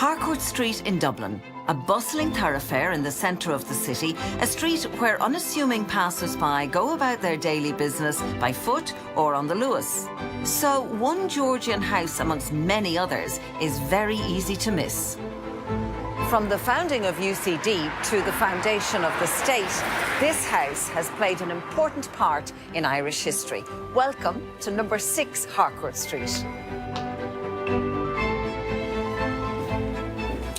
Harcourt Street in Dublin, a bustling thoroughfare in the centre of the city, a street where unassuming passers-by go about their daily business by foot or on the Luas. So one Georgian house amongst many others is very easy to miss. From the founding of UCD to the foundation of the state, this house has played an important part in Irish history. Welcome to number 6 Harcourt Street.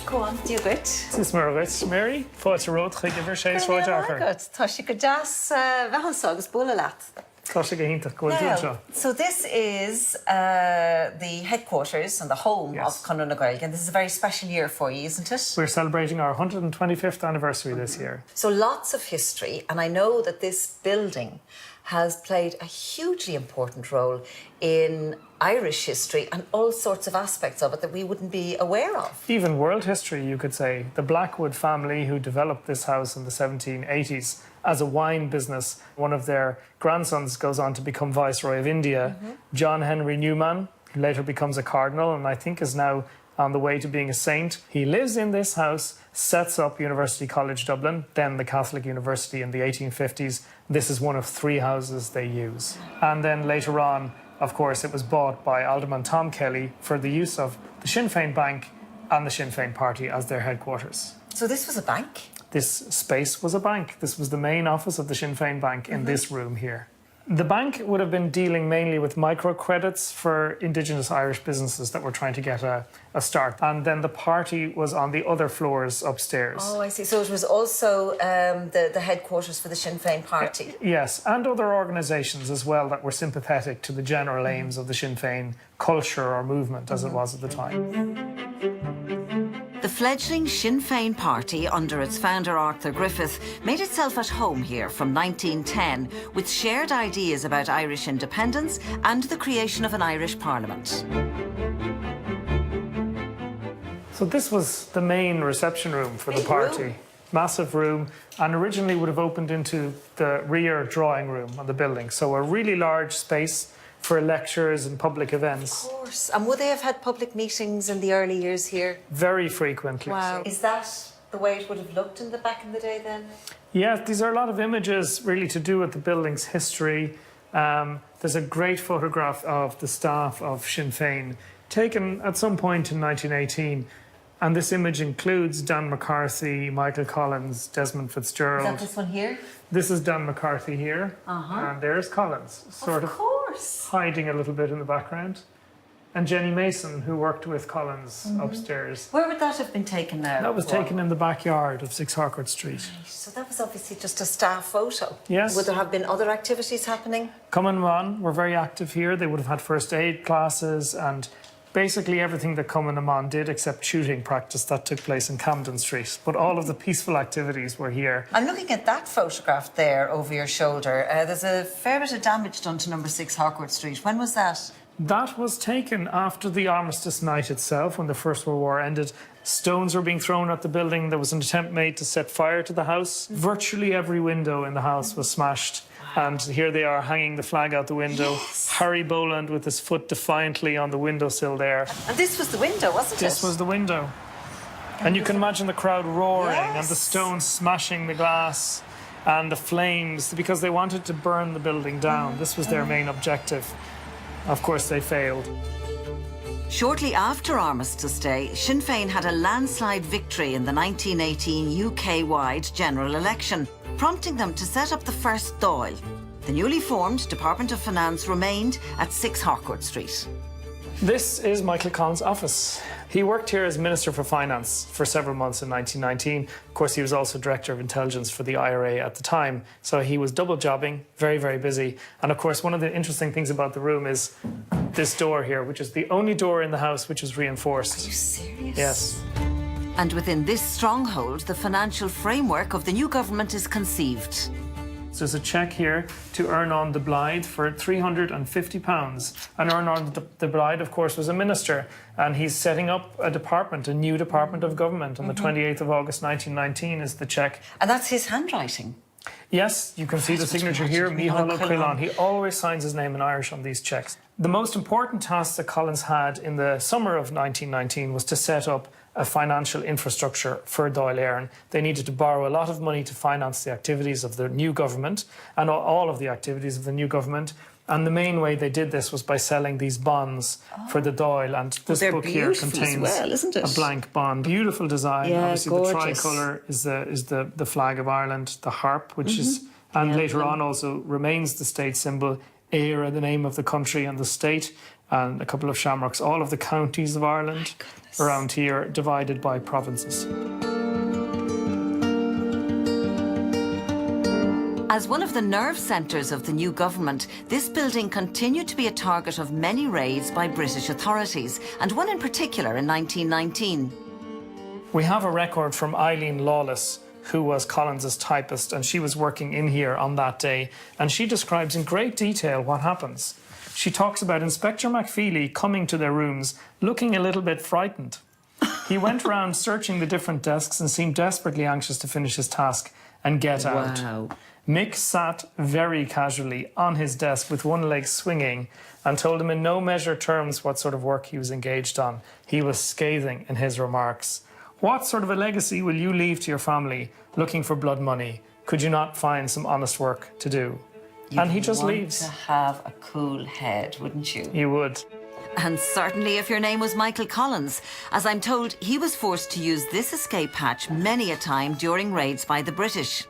Go on, do you good? Is mar rit, Mary? Fhearchair chuige sé Sráid. Good. Tá si go deas bheithan agus bula leat. Tá sé go hintach go dúil. So this is the headquarters and the home of Conradh na Gaeilge, and this is a very special year for you, isn't it? We're celebrating our 125th anniversary this year. So lots of history, and I know that this building has played a hugely important role in Irish history and all sorts of aspects of it that we wouldn't be aware of. Even world history, you could say. The Blackwood family who developed this house in the 1780s as a wine business. One of their grandsons goes on to become Viceroy of India. John Henry Newman, who later becomes a cardinal and I think is now on the way to being a saint. He lives in this house, sets up University College Dublin, then the Catholic University in the 1850s. This is one of 3 houses they use. And then later on, of course, it was bought by Alderman Tom Kelly for the use of the Sinn Féin Bank and the Sinn Féin Party as their headquarters. So this was a bank? This space was a bank. This was the main office of the Sinn Féin Bank in this room here. The bank would have been dealing mainly with microcredits for Indigenous Irish businesses that were trying to get a start. And then the party was on the other floors upstairs. Oh, I see. So it was also the headquarters for the Sinn Féin Party? Yes, and other organisations as well that were sympathetic to the general aims of the Sinn Féin culture or movement as it was at the time. The fledgling Sinn Féin Party, under its founder Arthur Griffith, made itself at home here from 1910 with shared ideas about Irish independence and the creation of an Irish Parliament. So this was the main reception room for the party. Massive room, and originally would have opened into the rear drawing room of the building. So a really large space for lectures and public events. Of course. And would they have had public meetings in the early years here? Very frequently. Wow. Is that the way it would have looked in the back in the day then? Yeah, these are a lot of images really to do with the building's history. There's a great photograph of the staff of Sinn Féin taken at some point in 1918. And this image includes Dan McCarthy, Michael Collins, Desmond Fitzgerald. Is that this one here? This is Dan McCarthy here. And there's Collins, sort of hiding a little bit in the background. And Jenny Mason, who worked with Collins upstairs. Where would that have been taken now? That was taken in the backyard of 6 Harcourt Street. Right. So that was obviously just a staff photo. Yes. Would there have been other activities happening? Cumann Mon were very active here. They would have had first aid classes and basically everything that Cumann Mon did except shooting practice that took place in Camden Street. But all of the peaceful activities were here. I'm looking at that photograph there over your shoulder. There's a fair bit of damage done to number 6 Harcourt Street. When was that? That was taken after the armistice night itself, when the First World War ended. Stones were being thrown at the building. There was an attempt made to set fire to the house. Virtually every window in the house was smashed. And here they are, hanging the flag out the window. Yes. Harry Boland with his foot defiantly on the windowsill there. And this was the window, wasn't it? This was the window. And you can imagine the crowd roaring and the stones smashing the glass and the flames because they wanted to burn the building down. This was their main objective. Of course, they failed. Shortly after Armistice Day, Sinn Féin had a landslide victory in the 1918 UK-wide general election, prompting them to set up the first Dáil. The newly formed Department of Finance remained at 6 Harcourt Street. This is Michael Collins' office. He worked here as Minister for Finance for several months in 1919. Of course, he was also Director of Intelligence for the IRA at the time. So he was double jobbing, very, very busy. And of course, one of the interesting things about the room is this door here, which is the only door in the house which is reinforced. Are you serious? Yes. And within this stronghold, the financial framework of the new government is conceived. So there's a cheque here to Earnon de Blythe for £350. And Earnon de Blythe, of course, was a minister. And he's setting up a department, a new department of government. On the 28th of August 1919 is the cheque. And that's his handwriting? Yes, you can see the signature here, Mícheál Quillan. He always signs his name in Irish on these cheques. The most important task that Collins had in the summer of 1919 was to set up a financial infrastructure for Dáil Éireann. They needed to borrow a lot of money to finance the activities of the new government and all of the activities of the new government. And the main way they did this was by selling these bonds for the Dáil. And this book here contains a blank bond. Beautiful design. Yeah, obviously gorgeous. the tricolour is the flag of Ireland, the harp, which is, and later on also remains the state symbol. Éire, the name of the country and the state, and a couple of shamrocks. All of the counties of Ireland around here divided by provinces. As one of the nerve centres of the new government, this building continued to be a target of many raids by British authorities, and one in particular in 1919. We have a record from Eileen Lawless, who was Collins's typist, and she was working in here on that day, and she describes in great detail what happens. She talks about Inspector McFeely coming to their rooms, looking a little bit frightened. He went around searching the different desks and seemed desperately anxious to finish his task and get out. Mick sat very casually on his desk with one leg swinging and told him in no measured terms what sort of work he was engaged on. He was scathing in his remarks. What sort of a legacy will you leave to your family looking for blood money? Could you not find some honest work to do? And he just leaves. To have a cool head, wouldn't you? You would. And certainly if your name was Michael Collins. As I'm told, he was forced to use this escape hatch many a time during raids by the British.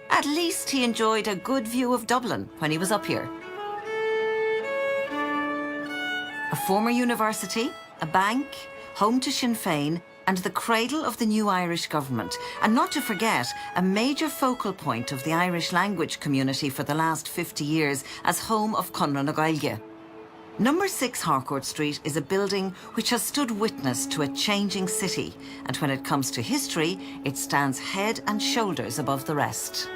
At least he enjoyed a good view of Dublin when he was up here. A former university, a bank, home to Sinn Féin, and the cradle of the new Irish government. And not to forget, a major focal point of the Irish language community for the last 50 years as home of Conradh na Gaeilge. Number 6 Harcourt Street is a building which has stood witness to a changing city, and when it comes to history, it stands head and shoulders above the rest.